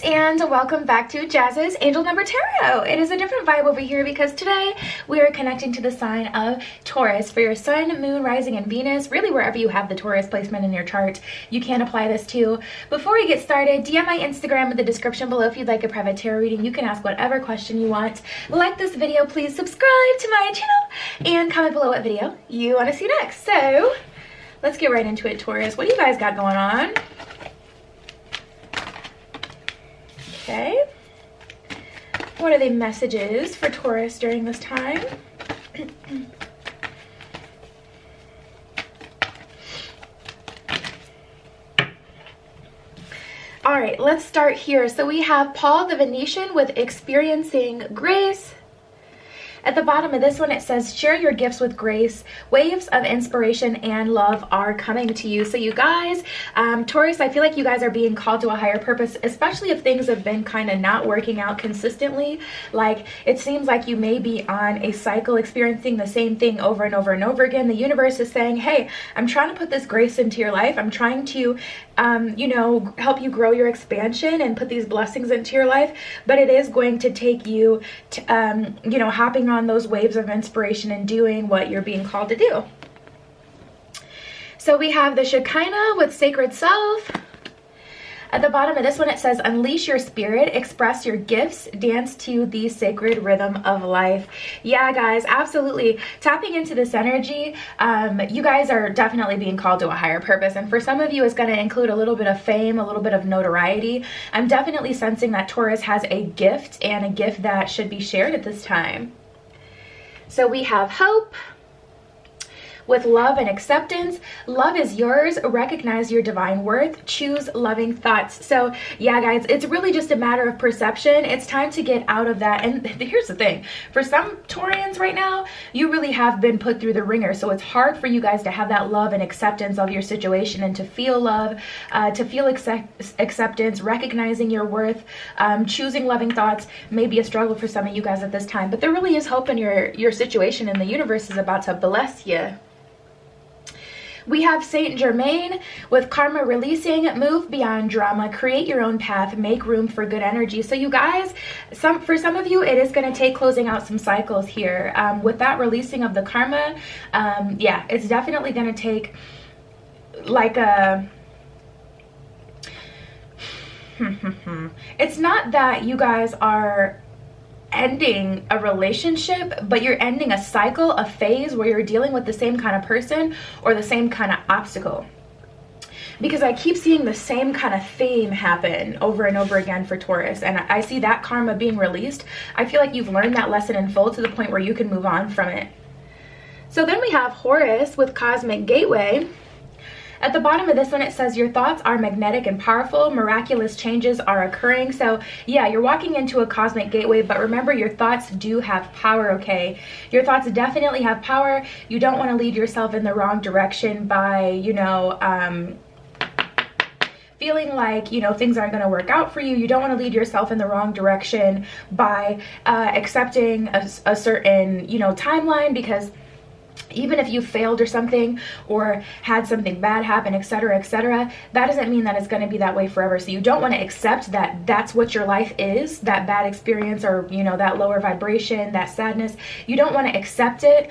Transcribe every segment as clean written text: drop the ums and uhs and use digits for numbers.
and welcome back to Jazz's Angel Number Tarot. It is a different vibe over here because today we are connecting to the sign of Taurus for your sun, moon, rising, and Venus. Really wherever you have the Taurus placement in your chart, you can apply this to. Before we get started, DM my Instagram in the description below if you'd like a private tarot reading. You can ask whatever question you want. Like this video, please subscribe to my channel, and comment below what video you want to see next. So let's get right into it, Taurus. What do you guys got going on? Okay, what are the messages for Taurus during this time? All right, let's start here. So we have Paul the Venetian with experiencing grace. At the bottom of this one, it says, share your gifts with grace. Waves of inspiration and love are coming to you. So you guys, Taurus, I feel like you guys are being called to a higher purpose, especially if things have been kind of not working out consistently. Like, it seems like you may be on a cycle experiencing the same thing over and over and over again. The universe is saying, hey, I'm trying to put this grace into your life. I'm trying to, you know, help you grow your expansion and put these blessings into your life. But it is going to take you to, you know, hopping on those waves of inspiration and doing what you're being called to do. So we have the Shekinah with sacred self. At the bottom of this one, it says, unleash your spirit, express your gifts, dance to the sacred rhythm of life. Yeah, guys, absolutely. Tapping into this energy, you guys are definitely being called to a higher purpose. And for some of you, it's going to include a little bit of fame, a little bit of notoriety. I'm definitely sensing that Taurus has a gift, and a gift that should be shared at this time. So we have hope with love and acceptance. Love is yours. Recognize your divine worth. Choose loving thoughts. So yeah, guys, it's really just a matter of perception. It's time to get out of that. And here's the thing. For some Taurians right now, you really have been put through the ringer. So it's hard for you guys to have that love and acceptance of your situation and to feel love, to feel acceptance, recognizing your worth, choosing loving thoughts may be a struggle for some of you guys at this time. But there really is hope in your situation, and the universe is about to bless you. We have Saint Germain with karma releasing, move beyond drama, create your own path, make room for good energy. So you guys, for some of you, it is going to take closing out some cycles here. With that releasing of the karma, yeah, it's definitely going to take like a... It's not that you guys are ending a relationship, but you're ending a cycle, a phase where you're dealing with the same kind of person or the same kind of obstacle. Because I keep seeing the same kind of theme happen over and over again for Taurus, and I see that karma being released. I feel like you've learned that lesson in full to the point where you can move on from it. So then we have Horus with cosmic gateway. At the bottom of this one, it says, your thoughts are magnetic and powerful. Miraculous changes are occurring. So yeah, you're walking into a cosmic gateway, but remember, your thoughts do have power, okay? Your thoughts definitely have power. You don't want to lead yourself in the wrong direction by, you know, feeling like, you know, things aren't going to work out for you. You don't want to lead yourself in the wrong direction by accepting a certain, you know, timeline, because even if you failed or something, or had something bad happen, etc., that doesn't mean that it's going to be that way forever. So you don't want to accept that that's what your life is, that bad experience, or, you know, that lower vibration, that sadness. You don't want to accept it,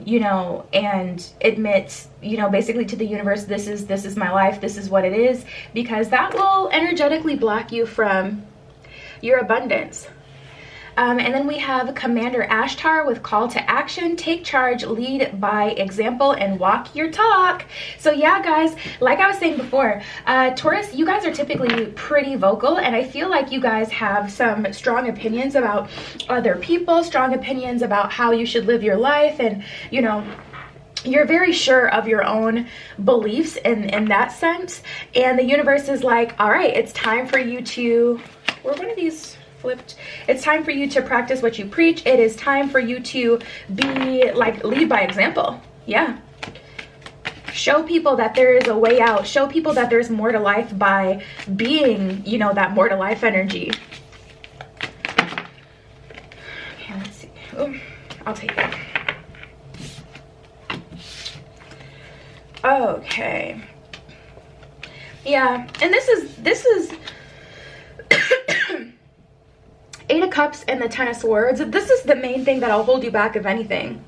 you know, and admit, you know, basically to the universe, this is my life, this is what it is, because that will energetically block you from your abundance. And then we have Commander Ashtar with call to action, take charge, lead by example, and walk your talk. So yeah, guys, like I was saying before, Taurus, you guys are typically pretty vocal, and I feel like you guys have some strong opinions about other people, strong opinions about how you should live your life, and, you know, you're very sure of your own beliefs in that sense. And the universe is like, all right, it's time for you to, were one of these flipped? It's time for you to practice what you preach. It is time for you to be like, lead by example. Yeah. Show people that there is a way out. Show people that there's more to life by being, you know, that more to life energy. Okay, let's see. Oh, I'll take it. Okay. Yeah, and this is Cups and the Ten of Swords. This is the main thing that'll hold you back, if anything.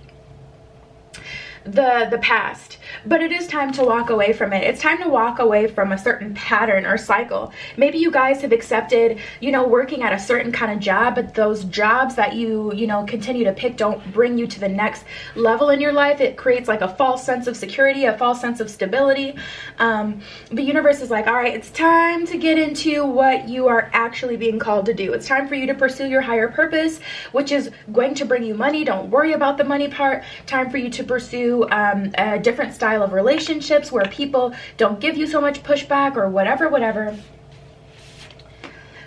The past. But it is time to walk away from it. It's time to walk away from a certain pattern or cycle. Maybe you guys have accepted, you know, working at a certain kind of job, but those jobs that you know, continue to pick don't bring you to the next level in your life. It creates like a false sense of security, a false sense of stability. The universe is like, all right, it's time to get into what you are actually being called to do. It's time for you to pursue your higher purpose, which is going to bring you money. Don't worry about the money part. Time for you to pursue a different style of relationships where people don't give you so much pushback or whatever.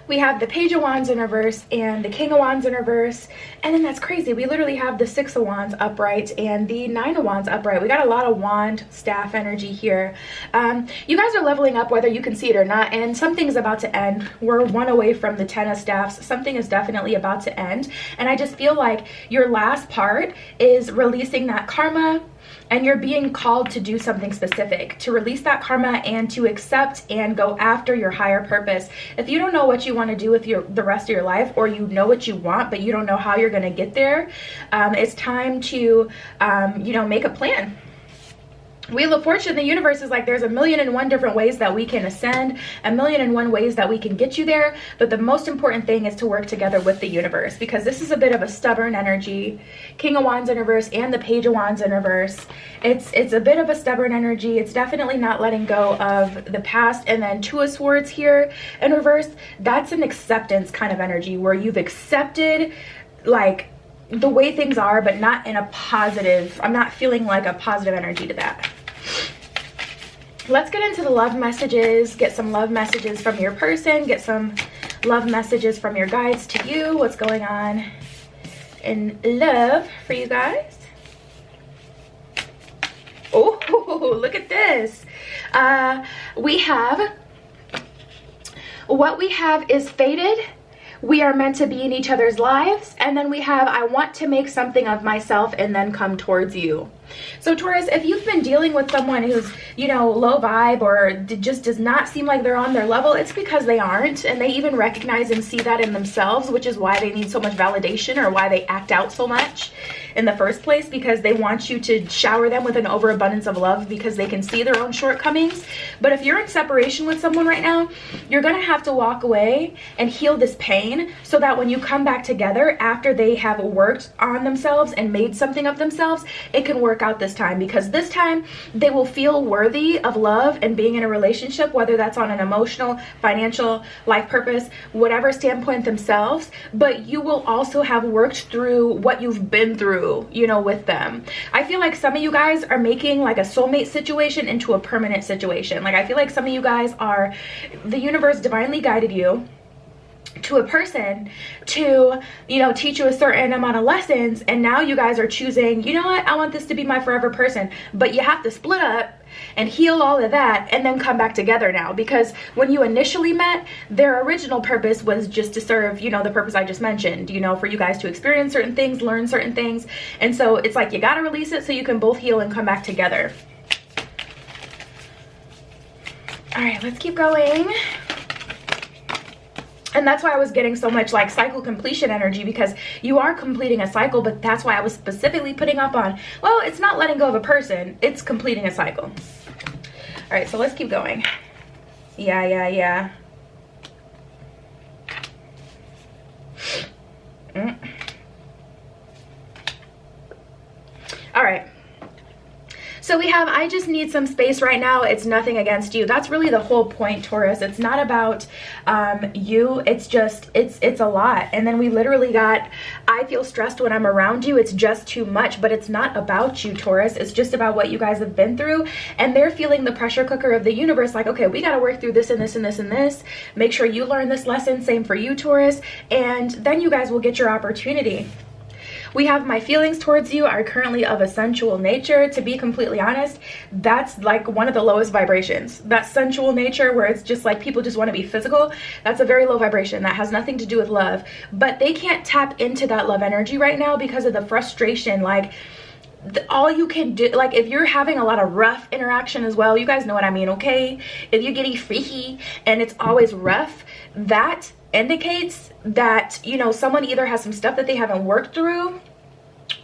We have the Page of Wands in reverse and the King of Wands in reverse. And then that's crazy. We literally have the Six of Wands upright and the Nine of Wands upright. We got a lot of wand staff energy here. You guys are leveling up whether you can see it or not. And something's about to end. We're one away from the Ten of Staffs. Something is definitely about to end. And I just feel like your last part is releasing that karma. And you're being called to do something specific, to release that karma and to accept and go after your higher purpose. If you don't know what you want to do with the rest of your life, or you know what you want, but you don't know how you're going to get there, it's time to, you know, make a plan. Wheel of Fortune, the universe is like, there's 1,000,001 different ways that we can ascend, 1,000,001 ways that we can get you there. But the most important thing is to work together with the universe, because this is a bit of a stubborn energy. King of Wands in reverse and the Page of Wands in reverse. It's a bit of a stubborn energy. It's definitely not letting go of the past. And then Two of Swords here in reverse. That's an acceptance kind of energy where you've accepted like the way things are, but not in a positive, I'm not feeling like a positive energy to that. Let's get into the love messages. Get some love messages from your person. Get some love messages from your guides to you. What's going on in love for you guys? Oh, look at this. We have, what we have is fated. We are meant to be in each other's lives. And then we have, I want to make something of myself and then come towards you. So Taurus, if you've been dealing with someone who's, you know, low vibe or just does not seem like they're on their level, it's because they aren't. And they even recognize and see that in themselves, which is why they need so much validation, or why they act out so much in the first place, because they want you to shower them with an overabundance of love because they can see their own shortcomings. But if you're in separation with someone right now, you're going to have to walk away and heal this pain so that when you come back together after they have worked on themselves and made something of themselves, it can work out this time, because this time they will feel worthy of love and being in a relationship, whether that's on an emotional, financial, life purpose, whatever standpoint themselves. But you will also have worked through what you've been through, you know, with them. I feel like some of you guys are making like a soulmate situation into a permanent situation. Like, I feel like some of you guys are, the universe divinely guided you to a person to, you know, teach you a certain amount of lessons, and now you guys are choosing, you know what, I want this to be my forever person. But you have to split up and heal all of that and then come back together now, because when you initially met, their original purpose was just to serve, you know, the purpose I just mentioned, you know, for you guys to experience certain things, learn certain things. And so it's like you got to release it so you can both heal and come back together. All right, let's keep going. And that's why I was getting so much like cycle completion energy, because you are completing a cycle. But that's why I was specifically putting up on, well, it's not letting go of a person, it's completing a cycle. All right, so let's keep going. Yeah. All right. So we have, I just need some space right now. It's nothing against you. That's really the whole point, Taurus. It's not about you. It's just, it's a lot. And then we literally got, I feel stressed when I'm around you. It's just too much. But it's not about you, Taurus. It's just about what you guys have been through. And they're feeling the pressure cooker of the universe. Like, okay, we got to work through this and this and this and this. Make sure you learn this lesson. Same for you, Taurus. And then you guys will get your opportunity. We have, my feelings towards you are currently of a sensual nature. To be completely honest, that's like one of the lowest vibrations. That sensual nature where it's just like people just want to be physical, that's a very low vibration. That has nothing to do with love. But they can't tap into that love energy right now because of the frustration. Like, all you can do, like if you're having a lot of rough interaction as well, you guys know what I mean, okay? If you get freaky and it's always rough, that indicates that, you know, someone either has some stuff that they haven't worked through,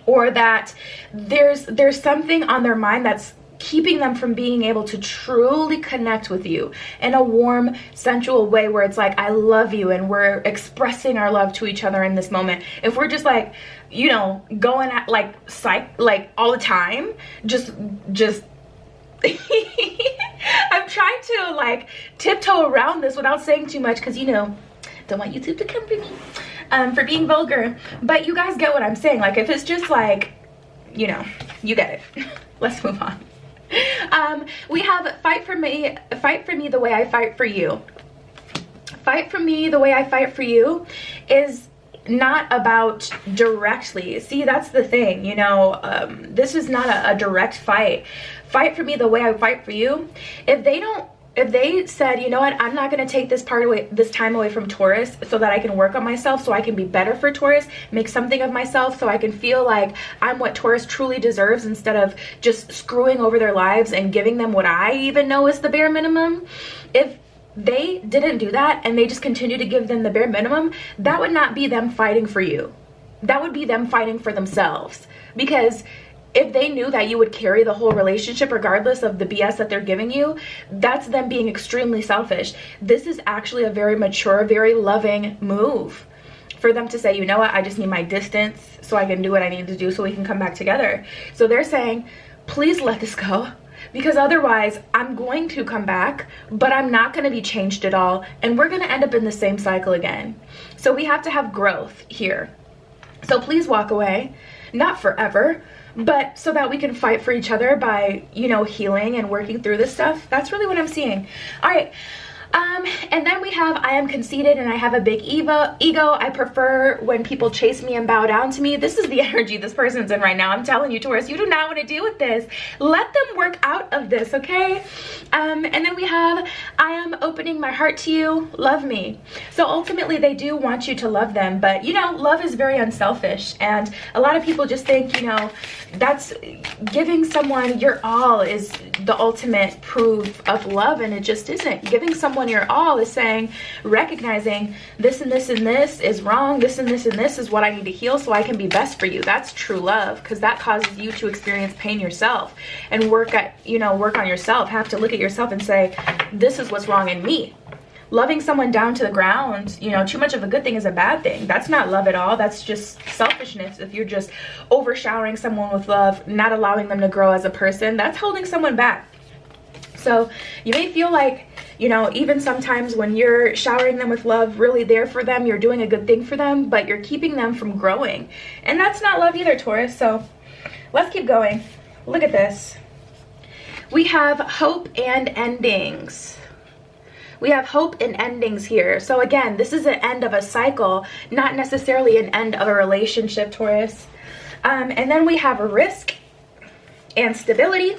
or that there's something on their mind that's keeping them from being able to truly connect with you in a warm, sensual way where it's like, I love you, and we're expressing our love to each other in this moment. If we're just like, you know, going at like all the time, just I'm trying to like tiptoe around this without saying too much, because, you know, don't want YouTube to come for me for being vulgar. But you guys get what I'm saying. Like, if it's just like, you know, you get it. Let's move on. We have fight for me the way I fight for you. Fight for me the way I fight for you is not about directly. See, that's the thing, you know, this is not a direct fight. Fight for me the way I fight for you. If they said, you know what, I'm not going to take this time away from Taurus so that I can work on myself, so I can be better for Taurus, make something of myself, so I can feel like I'm what Taurus truly deserves, instead of just screwing over their lives and giving them what I even know is the bare minimum. If they didn't do that and they just continue to give them the bare minimum, that would not be them fighting for you. That would be them fighting for themselves. Because if they knew that you would carry the whole relationship regardless of the BS that they're giving you, that's them being extremely selfish. This is actually a very mature, very loving move for them to say, you know what, I just need my distance so I can do what I need to do so we can come back together. So they're saying, please let this go, because otherwise I'm going to come back, but I'm not going to be changed at all, and we're going to end up in the same cycle again. So we have to have growth here. So please walk away, not forever, but so that we can fight for each other by, you know, healing and working through this stuff. That's really what I'm seeing. All right. And then we have, I am conceited and I have a big ego. I prefer when people chase me and bow down to me. This is the energy this person's in right now. I'm telling you, Taurus, you do not want to deal with this. Let them work out of this, okay? And then we have, I am opening my heart to you. Love me. So ultimately, they do want you to love them. But, you know, love is very unselfish. And a lot of people just think, you know, that's giving someone your all is the ultimate proof of love. And it just isn't. Giving someone your all is saying, recognizing this and this and this is wrong, this and this and this is what I need to heal so I can be best for you. That's true love, because that causes you to experience pain yourself and work on yourself. Have to look at yourself and say, this is what's wrong in me. Loving someone down to the ground, you know, too much of a good thing is a bad thing. That's not love at all. That's just selfishness. If you're just overshowering someone with love, not allowing them to grow as a person, that's holding someone back. So you may feel like, you know, even sometimes when you're showering them with love, really there for them, you're doing a good thing for them, but you're keeping them from growing. And that's not love either, Taurus. So let's keep going. Look at this. We have hope and endings. We have hope and endings here. So again, this is an end of a cycle, not necessarily an end of a relationship, Taurus. And then we have a risk and stability.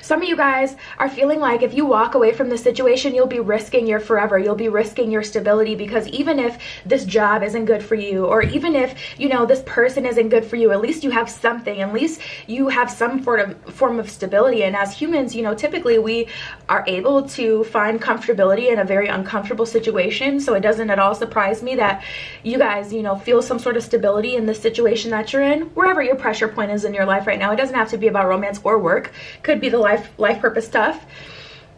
Some of you guys are feeling like if you walk away from the situation, you'll be risking your forever. You'll be risking your stability, because even if this job isn't good for you, or even if, you know, this person isn't good for you, at least you have something. At least you have some form of stability. And as humans, you know, typically we are able to find comfortability in a very uncomfortable situation. So it doesn't at all surprise me that you guys, you know, feel some sort of stability in the situation that you're in, wherever your pressure point is in your life right now. It doesn't have to be about romance or work. Could be the life purpose stuff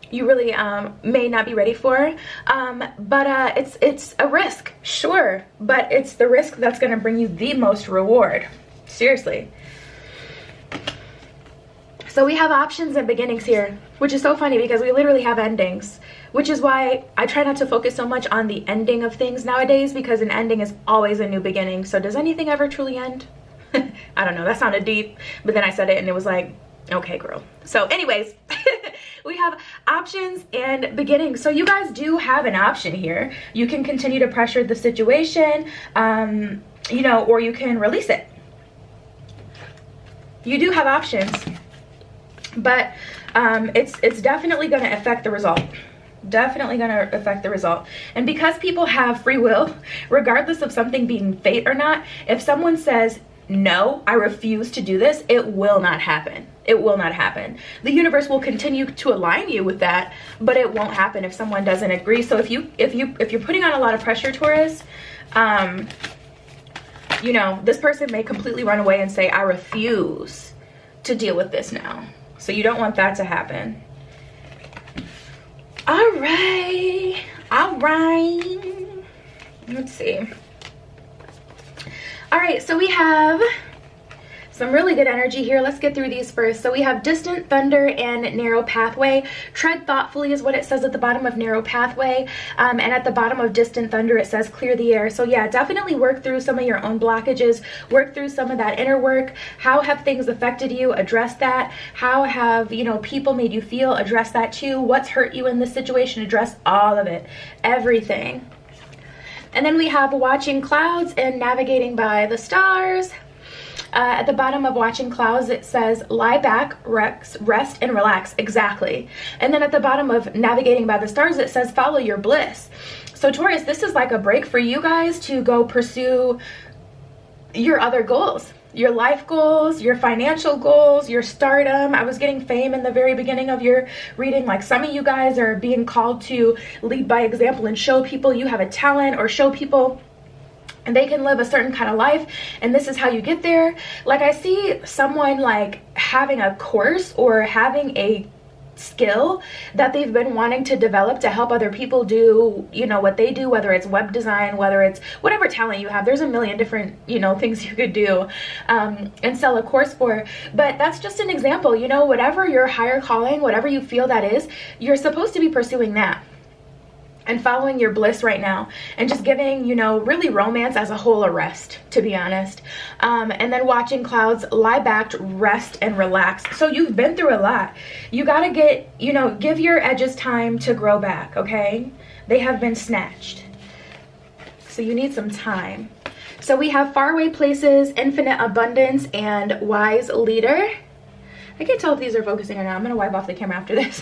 you really may not be ready for, but it's a risk, sure, but it's the risk that's going to bring you the most reward. Seriously. So we have options and beginnings here, which is so funny because we literally have endings, which is why I try not to focus so much on the ending of things nowadays, because an ending is always a new beginning. So does anything ever truly end? I don't know, that sounded deep, but then I said it and it was like, okay, girl. So anyways, we have options and beginnings. So you guys do have an option here. You can continue to pressure the situation, you know, or you can release it. You do have options, but it's definitely going to affect the result. Definitely going to affect the result. And because people have free will, regardless of something being fate or not, if someone says, no, I refuse to do this, it will not happen. It will not happen. The universe will continue to align you with that, but it won't happen if someone doesn't agree. So if you're putting on a lot of pressure, Taurus, you know, this person may completely run away and say, I refuse to deal with this now. So you don't want that to happen. All right. Let's see. All right, so we have some really good energy here. Let's get through these first. So we have distant thunder and narrow pathway. Tread thoughtfully is what it says at the bottom of narrow pathway. And at the bottom of distant thunder, it says clear the air. So yeah, definitely work through some of your own blockages. Work through some of that inner work. How have things affected you? Address that. How have, you know, people made you feel? Address that too. What's hurt you in this situation? Address all of it. Everything. And then we have watching clouds and navigating by the stars. At the bottom of watching clouds, it says lie back, rest, and relax. Exactly. And then at the bottom of navigating by the stars, it says follow your bliss. So Taurus, this is like a break for you guys to go pursue your other goals, your life goals, your financial goals, your stardom. I was getting fame in the very beginning of your reading. Like some of you guys are being called to lead by example and show people you have a talent, or show people and they can live a certain kind of life, and this is how you get there. Like I see someone like having a course or having a skill that they've been wanting to develop to help other people do, you know, what they do, whether it's web design, whether it's whatever talent you have. There's a million different, you know, things you could do and sell a course for. But that's just an example, you know, whatever your higher calling, whatever you feel that is, you're supposed to be pursuing that and following your bliss right now, and just giving, you know, really romance as a whole a rest, to be honest. And then watching clouds, lie back, rest, and relax. So you've been through a lot. You gotta get, you know, give your edges time to grow back, okay? They have been snatched. So you need some time. So we have faraway places, infinite abundance, and wise leader. I can't tell if these are focusing or not. I'm going to wipe off the camera after this.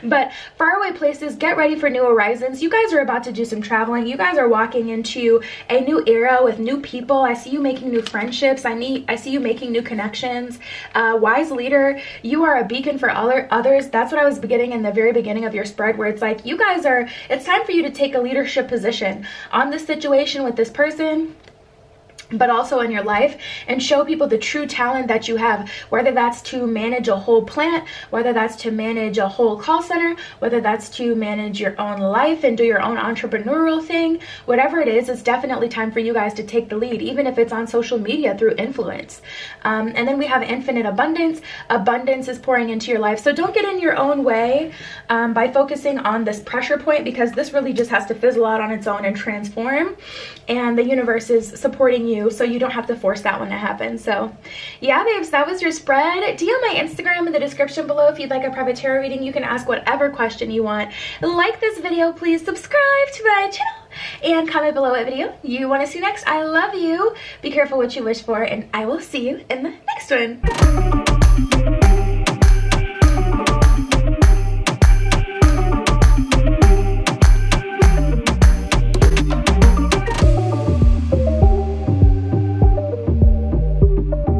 But faraway places, get ready for new horizons. You guys are about to do some traveling. You guys are walking into a new era with new people. I see you making new friendships. I see you making new connections. Wise leader, you are a beacon for others. That's what I was getting in the very beginning of your spread, where it's like you guys are, it's time for you to take a leadership position on this situation with this person, but also in your life, and show people the true talent that you have, whether that's to manage a whole plant, whether that's to manage a whole call center, whether that's to manage your own life and do your own entrepreneurial thing. Whatever it is, it's definitely time for you guys to take the lead, even if it's on social media through influence. And then we have infinite abundance. Abundance is pouring into your life. So don't get in your own way by focusing on this pressure point, because this really just has to fizzle out on its own and transform. And the universe is supporting you, so you don't have to force that one to happen. So yeah, babes, that was your spread. DM my Instagram in the description below if you'd like a private tarot reading. You can ask whatever question you want. Like this video, please subscribe to my channel, and comment below what video you want to see next. I love you. Be careful what you wish for, and I will see you in the next one.